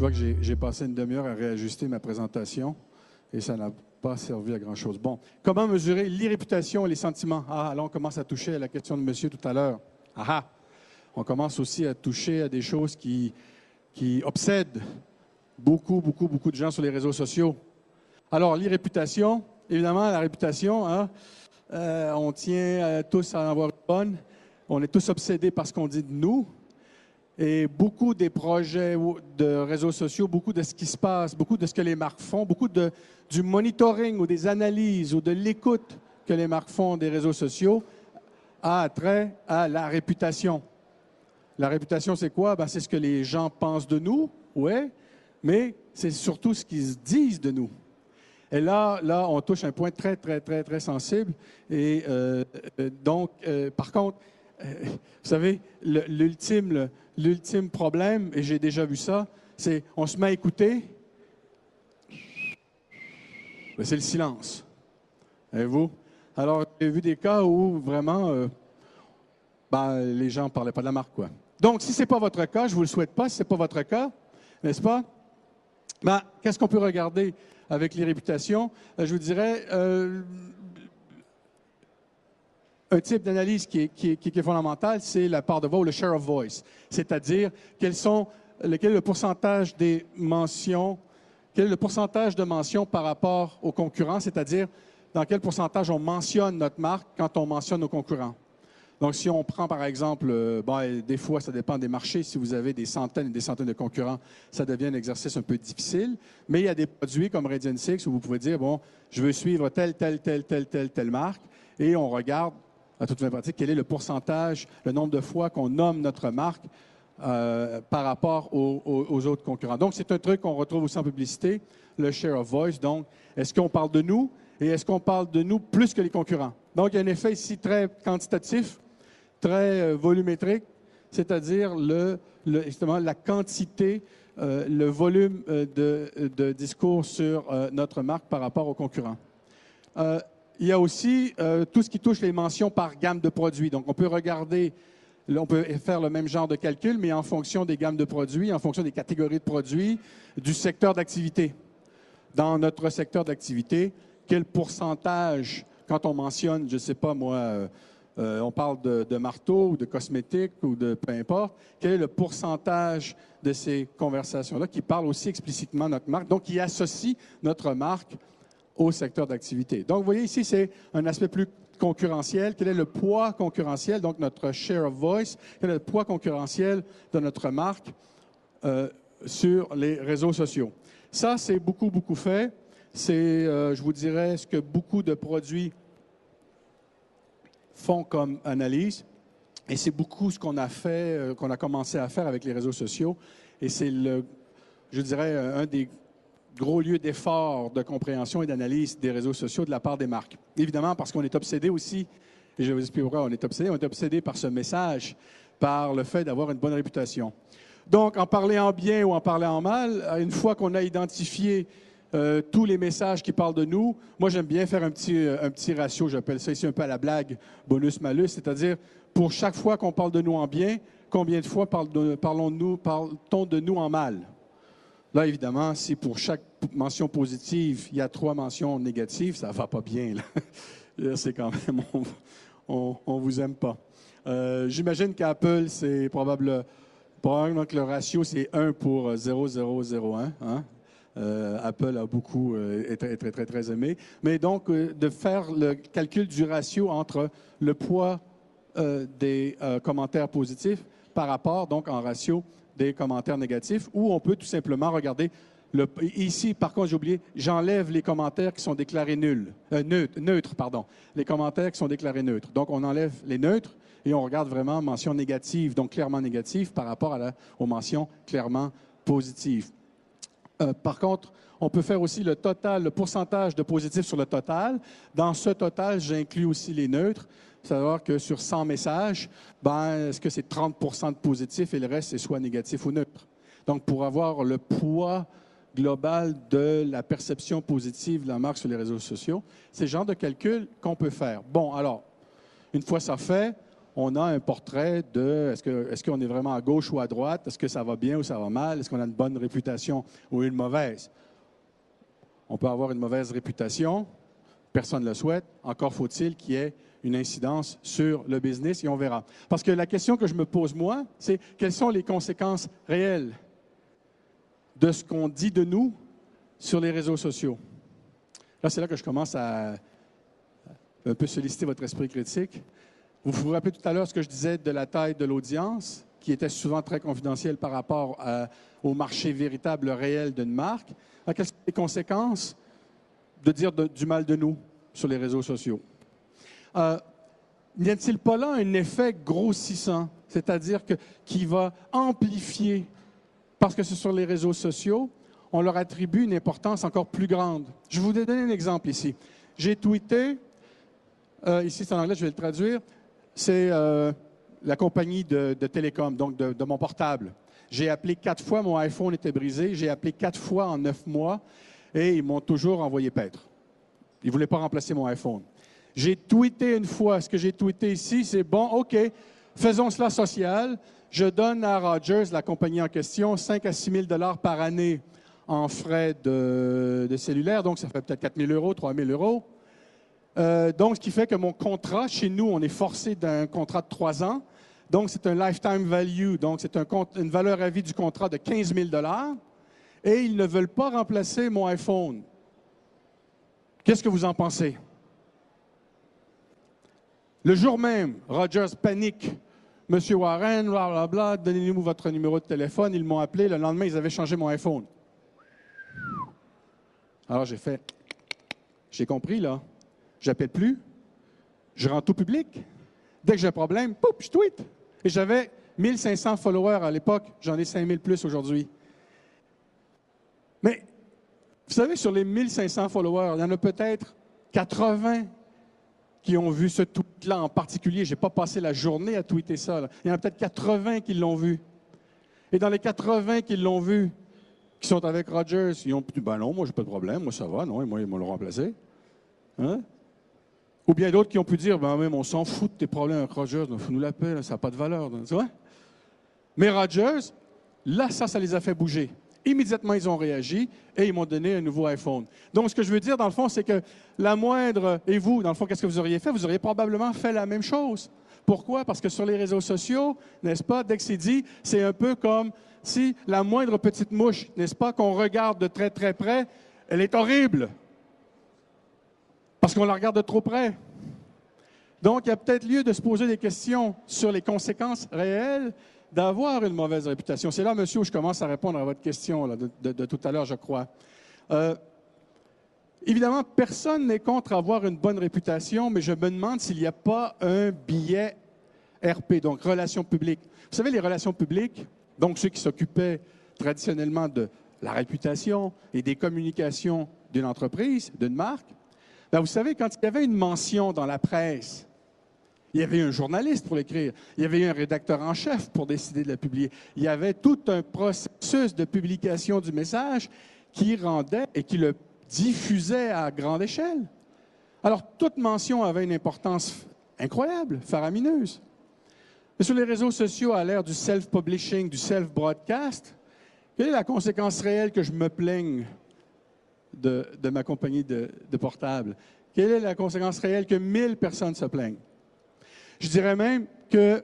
vois que j'ai passé une demi-heure à réajuster ma présentation et ça n'a pas servi à grand-chose. Bon, comment mesurer l'irréputation et les sentiments? Ah, là, on commence à toucher à la question de monsieur tout à l'heure. Ah ah! On commence aussi à toucher à des choses qui obsèdent beaucoup de gens sur les réseaux sociaux. Alors, l'irréputation, évidemment, la réputation, hein, on tient tous à en avoir une bonne. On est tous obsédés par ce qu'on dit de nous. Et beaucoup des projets de réseaux sociaux, beaucoup de ce qui se passe, beaucoup de ce que les marques font, beaucoup du monitoring ou des analyses ou de l'écoute que les marques font des réseaux sociaux a trait à la réputation. La réputation, c'est quoi? Ben, c'est ce que les gens pensent de nous, oui, mais c'est surtout ce qu'ils disent de nous. Et là, on touche un point très sensible. Et donc, par contre, vous savez, l'ultime problème, et j'ai déjà vu ça, c'est on se met à écouter, c'est le silence. Et vous? Alors, j'ai vu des cas où vraiment, les gens ne parlaient pas de la marque, quoi. Donc, si ce n'est pas votre cas, je ne vous le souhaite pas, si ce n'est pas votre cas, n'est-ce pas? Ben, qu'est-ce qu'on peut regarder avec les réputations? Je vous dirais, un type d'analyse qui est fondamental, c'est la part de voix ou le share of voice, c'est-à-dire quel est le pourcentage des mentions, quel est le pourcentage de mentions par rapport aux concurrents, c'est-à-dire dans quel pourcentage on mentionne notre marque quand on mentionne nos concurrents. Donc, si on prend, par exemple, des fois, ça dépend des marchés. Si vous avez des centaines et des centaines de concurrents, ça devient un exercice un peu difficile. Mais il y a des produits comme Radian 6 où vous pouvez dire, bon, je veux suivre telle marque. Et on regarde, à toute fin pratique, quel est le pourcentage, le nombre de fois qu'on nomme notre marque par rapport aux autres concurrents. Donc, c'est un truc qu'on retrouve aussi en publicité, le share of voice. Donc, est-ce qu'on parle de nous et est-ce qu'on parle de nous plus que les concurrents? Donc, il y a un effet ici très quantitatif, très volumétrique, c'est-à-dire justement la quantité, le volume de discours sur notre marque par rapport aux concurrents. Il y a aussi tout ce qui touche les mentions par gamme de produits. Donc, on peut regarder, on peut faire le même genre de calcul, mais en fonction des gammes de produits, en fonction des catégories de produits, du secteur d'activité. Dans notre secteur d'activité, quel pourcentage, quand on mentionne, je ne sais pas moi, on parle de marteau ou de cosmétiques ou de peu importe, quel est le pourcentage de ces conversations-là qui parlent aussi explicitement de notre marque, donc qui associe notre marque au secteur d'activité. Donc, vous voyez ici, c'est un aspect plus concurrentiel. Quel est le poids concurrentiel, donc notre share of voice, quel est le poids concurrentiel de notre marque sur les réseaux sociaux. Ça, c'est beaucoup fait. C'est, je vous dirais, ce que beaucoup de produits font comme analyse. Et c'est beaucoup ce qu'on a fait, qu'on a commencé à faire avec les réseaux sociaux. Et c'est, je dirais, un des gros lieux d'effort, de compréhension et d'analyse des réseaux sociaux de la part des marques. Évidemment, parce qu'on est obsédé aussi, et je vais vous expliquer pourquoi on est obsédé par ce message, par le fait d'avoir une bonne réputation. Donc, en parler en bien ou en parler en mal, une fois qu'on a identifié tous les messages qui parlent de nous, moi, j'aime bien faire un petit ratio, j'appelle ça ici un peu à la blague, bonus-malus, c'est-à-dire, pour chaque fois qu'on parle de nous en bien, combien de fois parle-t-on de nous en mal? Là, évidemment, si pour chaque mention positive, il y a 3 mentions négatives, ça ne va pas bien. Là, c'est quand même, on ne vous aime pas. J'imagine qu'Apple, c'est probablement que le ratio, c'est 1 pour 0,001. Hein? Apple a beaucoup, est très aimé. Mais donc, de faire le calcul du ratio entre le poids des commentaires positifs par rapport, donc en ratio, des commentaires négatifs, ou on peut tout simplement regarder, ici, par contre, j'ai oublié, j'enlève les commentaires qui sont déclarés neutres, pardon, les commentaires qui sont déclarés neutres. Donc, on enlève les neutres et on regarde vraiment mention négative, donc clairement négative, par rapport aux mentions clairement positives. Par contre, on peut faire aussi le total, le pourcentage de positifs sur le total. Dans ce total, j'inclus aussi les neutres. Savoir que sur 100 messages, est-ce que c'est 30 % de positifs et le reste, c'est soit négatif ou neutre. Donc, pour avoir le poids global de la perception positive de la marque sur les réseaux sociaux, c'est le genre de calcul qu'on peut faire. Bon, alors, une fois ça fait, on a un portrait de est-ce qu'on est vraiment à gauche ou à droite, est-ce que ça va bien ou ça va mal, est-ce qu'on a une bonne réputation ou une mauvaise. On peut avoir une mauvaise réputation, personne ne le souhaite, encore faut-il qu'il y ait une incidence sur le business et on verra. Parce que la question que je me pose, moi, c'est quelles sont les conséquences réelles de ce qu'on dit de nous sur les réseaux sociaux. Là, c'est là que je commence à un peu solliciter votre esprit critique. Vous vous rappelez tout à l'heure ce que je disais de la taille de l'audience, qui était souvent très confidentielle par rapport au marché véritable, réel d'une marque. Alors, quelles sont les conséquences de dire du mal de nous sur les réseaux sociaux? N'y a-t-il pas là un effet grossissant, c'est-à-dire qui va amplifier, parce que c'est sur les réseaux sociaux, on leur attribue une importance encore plus grande. Je vous donne un exemple ici. J'ai tweeté, ici c'est en anglais, je vais le traduire, c'est la compagnie de télécom, donc de mon portable. J'ai appelé 4 fois, mon iPhone était brisé, j'ai appelé 4 fois en 9 mois et ils m'ont toujours envoyé paître. Ils ne voulaient pas remplacer mon iPhone. J'ai tweeté une fois, ce que j'ai tweeté ici, c'est bon, OK, faisons cela social. Je donne à Rogers, la compagnie en question, 5 à 6 000 $ par année en frais de cellulaire, donc ça fait peut-être 4 000 €, 3 000 €. Donc, ce qui fait que mon contrat, chez nous, on est forcé d'un contrat de 3 ans. Donc, c'est un lifetime value, donc c'est une valeur à vie du contrat de 15 000 $. Et ils ne veulent pas remplacer mon iPhone. Qu'est-ce que vous en pensez? Le jour même, Rogers panique. Monsieur Warren, blablabla, donnez-nous votre numéro de téléphone. Ils m'ont appelé. Le lendemain, ils avaient changé mon iPhone. Alors, j'ai compris, là. J'appelle plus. Je rends tout public. Dès que j'ai un problème, pouf, je tweet. Et j'avais 1500 followers à l'époque. J'en ai 5000 plus aujourd'hui. Mais, vous savez, sur les 1500 followers, il y en a peut-être 80 qui ont vu ce tweet-là en particulier. Je n'ai pas passé la journée à tweeter ça. Là. Il y en a peut-être 80 qui l'ont vu. Et dans les 80 qui l'ont vu, qui sont avec Rogers, ils ont dit « Ben non, moi, j'ai pas de problème, moi, ça va, non, et moi, ils m'ont remplacé. Hein? » Ou bien d'autres qui ont pu dire « Ben même, on s'en fout de tes problèmes avec Rogers, faut nous la paix, là, ça n'a pas de valeur. » Tu vois? Mais Rogers, là, ça les a fait bouger. Immédiatement, ils ont réagi et ils m'ont donné un nouveau iPhone. Donc, ce que je veux dire, dans le fond, c'est que la moindre, et vous, dans le fond, qu'est-ce que vous auriez fait? Vous auriez probablement fait la même chose. Pourquoi? Parce que sur les réseaux sociaux, n'est-ce pas, dès que c'est dit, c'est un peu comme si la moindre petite mouche, n'est-ce pas, qu'on regarde de très, très près, elle est horrible. Parce qu'on la regarde de trop près. Donc, il y a peut-être lieu de se poser des questions sur les conséquences réelles d'avoir une mauvaise réputation. C'est là, monsieur, où je commence à répondre à votre question là, de tout à l'heure, je crois. Évidemment, personne n'est contre avoir une bonne réputation, mais je me demande s'il n'y a pas un biais RP, donc relations publiques. Vous savez, les relations publiques, donc ceux qui s'occupaient traditionnellement de la réputation et des communications d'une entreprise, d'une marque, bien, vous savez, quand il y avait une mention dans la presse, il y avait un journaliste pour l'écrire. Il y avait un rédacteur en chef pour décider de la publier. Il y avait tout un processus de publication du message qui rendait et qui le diffusait à grande échelle. Alors, toute mention avait une importance incroyable, faramineuse. Mais sur les réseaux sociaux, à l'ère du self-publishing, du self-broadcast, quelle est la conséquence réelle que je me plaigne de ma compagnie de portable? Quelle est la conséquence réelle que 1000 personnes se plaignent? Je dirais même que,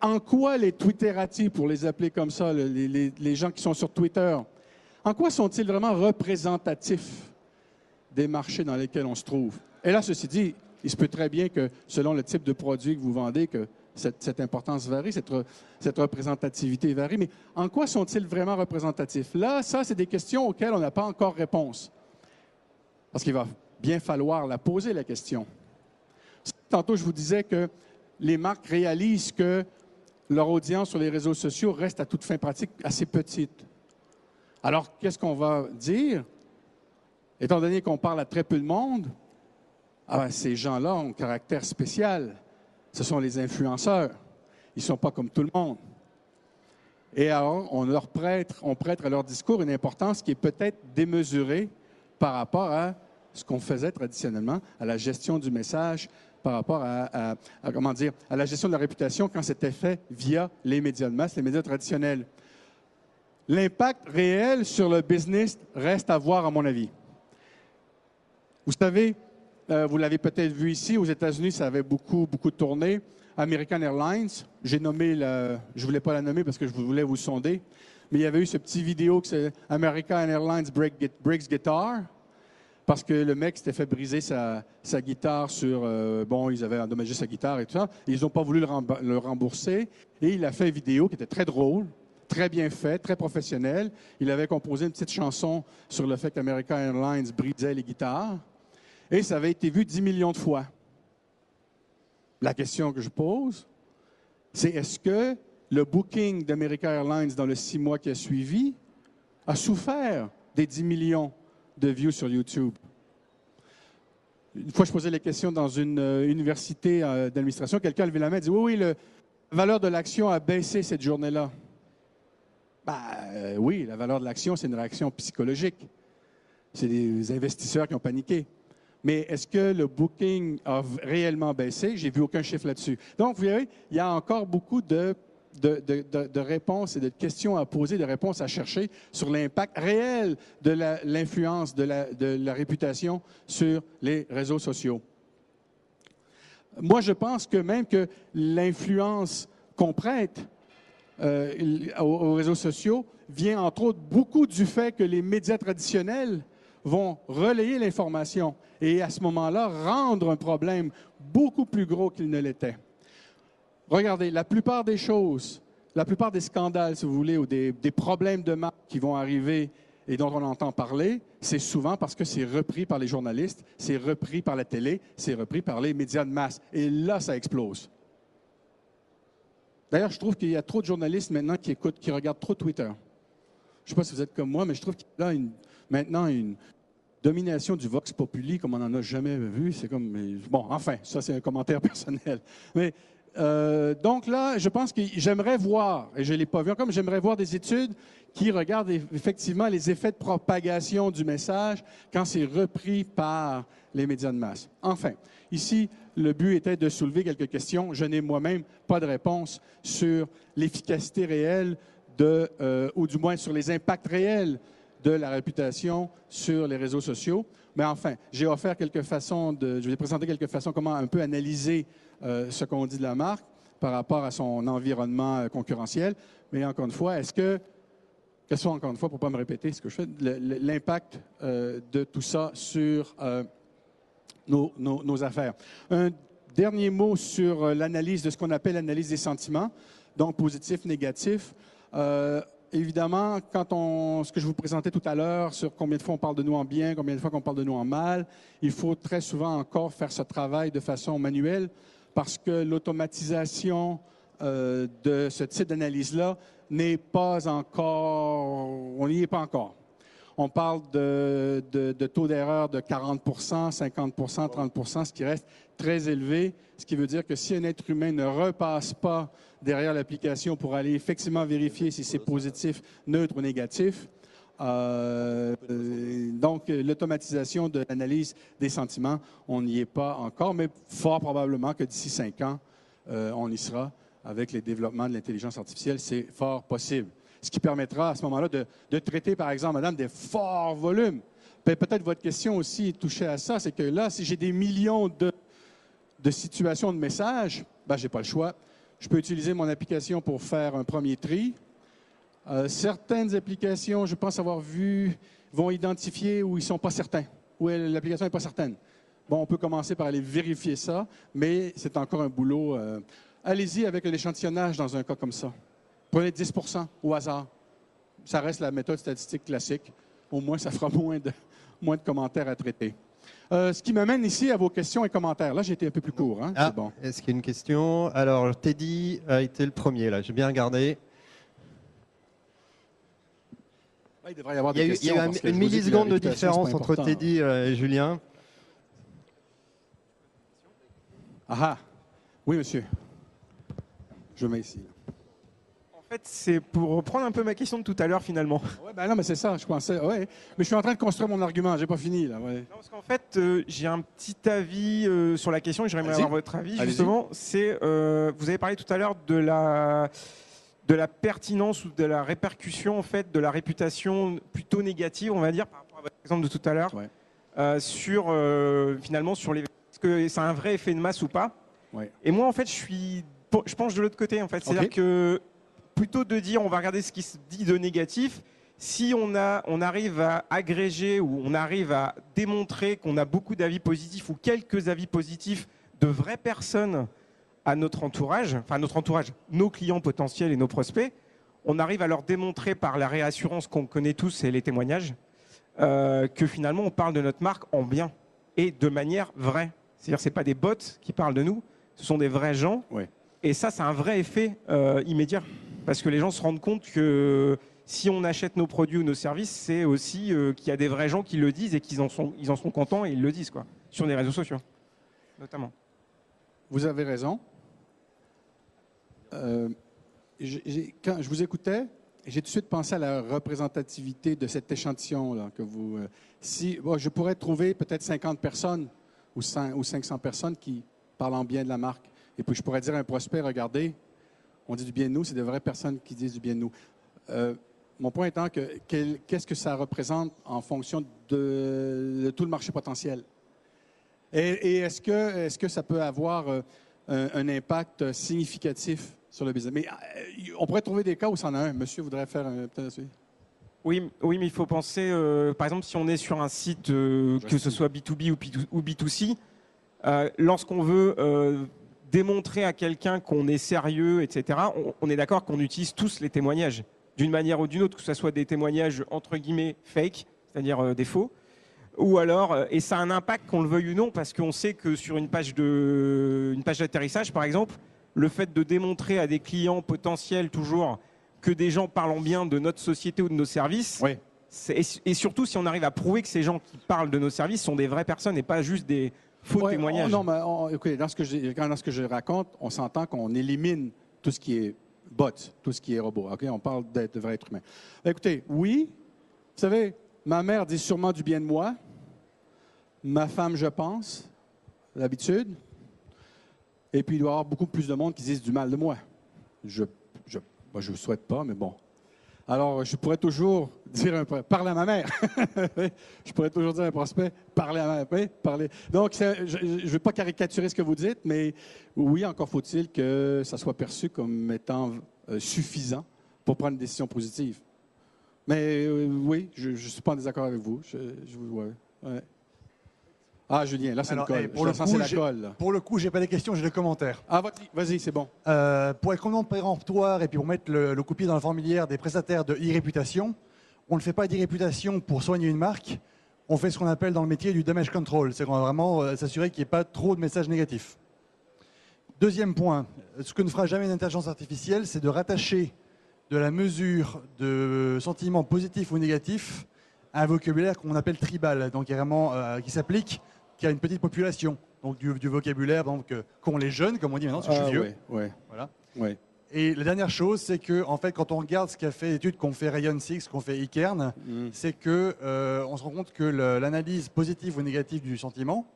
en quoi les Twitterati, pour les appeler comme ça, les gens qui sont sur Twitter, en quoi sont-ils vraiment représentatifs des marchés dans lesquels on se trouve? Et là, ceci dit, il se peut très bien que, selon le type de produit que vous vendez, que cette importance varie, cette représentativité varie, mais en quoi sont-ils vraiment représentatifs? Là, ça, c'est des questions auxquelles on n'a pas encore réponse. Parce qu'il va bien falloir la poser, la question. Tantôt, je vous disais que les marques réalisent que leur audience sur les réseaux sociaux reste à toute fin pratique assez petite. Alors, qu'est-ce qu'on va dire? Étant donné qu'on parle à très peu de monde, ces gens-là ont un caractère spécial. Ce sont les influenceurs. Ils ne sont pas comme tout le monde. Et alors, on prête à leur discours une importance qui est peut-être démesurée par rapport à ce qu'on faisait traditionnellement, à la gestion du message par rapport comment dire, à la gestion de la réputation quand c'était fait via les médias de masse, les médias traditionnels. L'impact réel sur le business reste à voir, à mon avis. Vous savez, vous l'avez peut-être vu ici, aux États-Unis, ça avait beaucoup de tournées. American Airlines, j'ai nommé, je ne voulais pas la nommer parce que je voulais vous sonder, mais il y avait eu ce petit vidéo que c'est American Airlines Breaks Guitar, parce que le mec s'était fait briser sa guitare sur... bon, ils avaient endommagé sa guitare et tout ça. Ils n'ont pas voulu le rembourser. Et il a fait une vidéo qui était très drôle, très bien faite, très professionnelle. Il avait composé une petite chanson sur le fait qu'American Airlines brisait les guitares. Et ça avait été vu 10 millions de fois. La question que je pose, c'est est-ce que le booking d'American Airlines dans les 6 mois qui a suivi a souffert des 10 millions de views sur YouTube? Une fois, je posais les questions dans une université d'administration. Quelqu'un a levé la main et dit « Oui, la valeur de l'action a baissé cette journée-là. » Oui, la valeur de l'action, c'est une réaction psychologique. C'est des investisseurs qui ont paniqué. Mais est-ce que le booking a réellement baissé? J'ai vu aucun chiffre là-dessus. Donc, vous voyez, il y a encore beaucoup de réponses et de questions à poser, de réponses à chercher sur l'impact réel de l'influence de la réputation sur les réseaux sociaux. Moi, je pense que même que l'influence qu'on prête aux réseaux sociaux vient entre autres beaucoup du fait que les médias traditionnels vont relayer l'information et à ce moment-là rendre un problème beaucoup plus gros qu'il ne l'était. Regardez, la plupart des choses, la plupart des scandales, si vous voulez, ou des problèmes de marque qui vont arriver et dont on entend parler, c'est souvent parce que c'est repris par les journalistes, c'est repris par la télé, c'est repris par les médias de masse. Et là, ça explose. D'ailleurs, je trouve qu'il y a trop de journalistes maintenant qui regardent trop Twitter. Je ne sais pas si vous êtes comme moi, mais je trouve qu'il y a maintenant une domination du vox populi comme on n'en a jamais vu. C'est comme... Bon, enfin, ça, c'est un commentaire personnel. Mais... donc là, je pense que j'aimerais voir, et je ne l'ai pas vu encore, mais j'aimerais voir des études qui regardent effectivement les effets de propagation du message quand c'est repris par les médias de masse. Enfin, ici, le but était de soulever quelques questions. Je n'ai moi-même pas de réponse sur l'efficacité réelle ou du moins sur les impacts réels de la réputation sur les réseaux sociaux. Mais enfin, j'ai offert quelques façons je vais présenter quelques façons comment un peu analyser ce qu'on dit de la marque par rapport à son environnement concurrentiel. Mais encore une fois, question encore une fois, pour ne pas me répéter ce que je fais, l'impact de tout ça sur nos affaires. Un dernier mot sur l'analyse de ce qu'on appelle l'analyse des sentiments, donc positif, négatif. Évidemment, ce que je vous présentais tout à l'heure sur combien de fois on parle de nous en bien, combien de fois on parle de nous en mal, il faut très souvent encore faire ce travail de façon manuelle parce que l'automatisation de ce type d'analyse-là n'est pas encore, on n'y est pas encore. On parle de taux d'erreur de 40 50 30 ce qui reste très élevé, ce qui veut dire que si un être humain ne repasse pas derrière l'application pour aller effectivement vérifier si c'est positif, neutre ou négatif, donc l'automatisation de l'analyse des sentiments, on n'y est pas encore, mais fort probablement que d'ici 5 ans, on y sera avec les développements de l'intelligence artificielle, c'est fort possible. Ce qui permettra à ce moment-là de traiter, par exemple, madame, des forts volumes. Peut-être votre question aussi touchait à ça, c'est que là, si j'ai des millions de situations de messages, je n'ai pas le choix. Je peux utiliser mon application pour faire un premier tri. Certaines applications, je pense avoir vu, vont identifier où ils ne sont pas certains, où l'application n'est pas certaine. Bon, on peut commencer par aller vérifier ça, mais c'est encore un boulot. Allez-y avec l'échantillonnage dans un cas comme ça. Prenez 10 % au hasard. Ça reste la méthode statistique classique. Au moins, ça fera moins de commentaires à traiter. Ce qui m'amène ici à vos questions et commentaires. Là, j'ai été un peu plus court. Hein? Ah, bon. Est-ce qu'il y a une question? Alors, Teddy a été le premier, là. J'ai bien regardé. Il devrait y avoir Il y des questions. a eu une milliseconde de différence entre Teddy et Julien. Ah ah. Oui, monsieur. Je mets ici. En fait, c'est pour reprendre un peu ma question de tout à l'heure finalement. Ouais, ben non, mais c'est ça, je pensais. Ouais. Mais je suis en train de construire mon argument, j'ai pas fini là. Ouais. Non, parce qu'en fait, j'ai un petit avis sur la question et j'aimerais Allez-y. avoir votre avis Allez-y. justement. C'est, vous avez parlé tout à l'heure de la pertinence ou de la répercussion en fait de la réputation plutôt négative, on va dire, par rapport à votre exemple de tout à l'heure, Ouais. sur finalement sur les. Est-ce que c'est un vrai effet de masse ou pas? Ouais. Et moi, en fait, je penche de l'autre côté en fait. C'est-à-dire Ok. que plutôt de dire on va regarder ce qui se dit de négatif, si on arrive à agréger ou on arrive à démontrer qu'on a beaucoup d'avis positifs ou quelques avis positifs de vraies personnes à notre entourage, nos clients potentiels et nos prospects, on arrive à leur démontrer par la réassurance qu'on connaît tous et les témoignages que finalement on parle de notre marque en bien et de manière vraie. C'est-à-dire que ce n'est pas des bots qui parlent de nous, ce sont des vrais gens. Ouais. Et ça, c'est un vrai effet immédiat. Parce que les gens se rendent compte que si on achète nos produits ou nos services, c'est aussi qu'il y a des vrais gens qui le disent et qu'ils en sont contents et ils le disent, quoi, sur les réseaux sociaux, notamment. Vous avez raison. Quand je vous écoutais, j'ai tout de suite pensé à la représentativité de cet échantillon-là que vous. Je pourrais trouver peut-être 50 personnes ou 500 personnes qui parlent en bien de la marque. Et puis je pourrais dire à un prospect, regardez, on dit du bien de nous, c'est de vraies personnes qui disent du bien de nous. Mon point étant que qu'est-ce que ça représente en fonction de tout le marché potentiel? Et est-ce que ça peut avoir un impact significatif sur le business? Mais on pourrait trouver des cas où c'en a un. Monsieur voudrait faire peut-être. Oui, mais il faut penser, par exemple, si on est sur un site, que ce soit B2B ou B2C, lorsqu'on veut démontrer à quelqu'un qu'on est sérieux, etc., on est d'accord qu'on utilise tous les témoignages, d'une manière ou d'une autre, que ce soit des témoignages entre guillemets fake, c'est-à-dire des faux, ou alors, et ça a un impact qu'on le veuille ou non, parce qu'on sait que sur une page d'atterrissage, par exemple, le fait de démontrer à des clients potentiels toujours que des gens parlent bien de notre société ou de nos services, Oui. et surtout si on arrive à prouver que ces gens qui parlent de nos services sont des vraies personnes et pas juste des faux témoignages. Non, mais écoutez, dans ce que je raconte, on s'entend qu'on élimine tout ce qui est bot, tout ce qui est robot. Okay? On parle de vrais êtres humains. Écoutez, oui, vous savez, ma mère dit sûrement du bien de moi. Ma femme, je pense, d'habitude. Et puis, il doit y avoir beaucoup plus de monde qui disent du mal de moi. Je ne souhaite pas, mais bon. Alors, je pourrais toujours dire parler à ma mère. Je pourrais toujours dire à un prospect, parler à ma mère. Parler. Donc, je ne veux pas caricaturer ce que vous dites, mais oui, encore faut-il que ça soit perçu comme étant suffisant pour prendre une décision positive. Mais oui, je ne suis pas en désaccord avec vous. Ouais. Ah, Julien, là, c'est une colle. Pour le coup, j'ai pas des questions, j'ai des commentaires. Ah, vas-y, c'est bon. Pour être complètement péremptoire et puis pour mettre le copier dans la fourmilière des prestataires de e-réputation, on ne fait pas d'e-réputation pour soigner une marque, on fait ce qu'on appelle dans le métier du damage control, c'est qu'on va vraiment s'assurer qu'il n'y ait pas trop de messages négatifs. Deuxième point, ce que ne fera jamais une intelligence artificielle, c'est de rattacher de la mesure de sentiments positifs ou négatifs à un vocabulaire qu'on appelle tribal, donc qui s'applique qu'à une petite population, donc du vocabulaire qu'ont les jeunes, comme on dit maintenant, parce que je suis vieux. Oui. Voilà. Oui. Et la dernière chose, c'est que en fait, quand on regarde ce qu'a fait l'étude qu'ont fait Ryan Six, qu'ont fait Ikern, c'est que on se rend compte que l'analyse positive ou négative du sentiment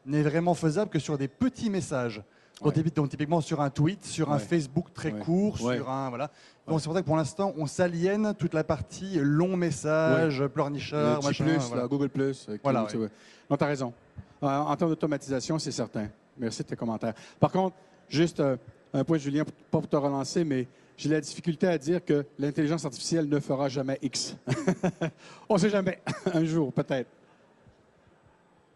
n'est vraiment faisable que sur des petits messages. Donc, typiquement sur un tweet, sur un Facebook très court, sur un voilà. Donc c'est pour ça que pour l'instant, on s'aliène toute la partie long message, pleurnicheur, machin. Voilà. Google Plus. Voilà. Non, tu as raison. En termes d'automatisation, c'est certain. Merci de tes commentaires. Par contre, juste un point, Julien, pas pour te relancer, mais j'ai la difficulté à dire que l'intelligence artificielle ne fera jamais X. On ne sait jamais. Un jour, peut-être.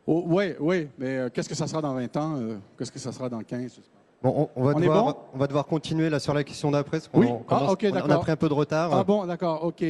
Oh, oui, mais qu'est-ce que ça sera dans 20 ans? Qu'est-ce que ça sera dans 15? Bon, on va devoir continuer là sur la question d'après. Oui, on a pris un peu de retard. Ah bon, d'accord, OK.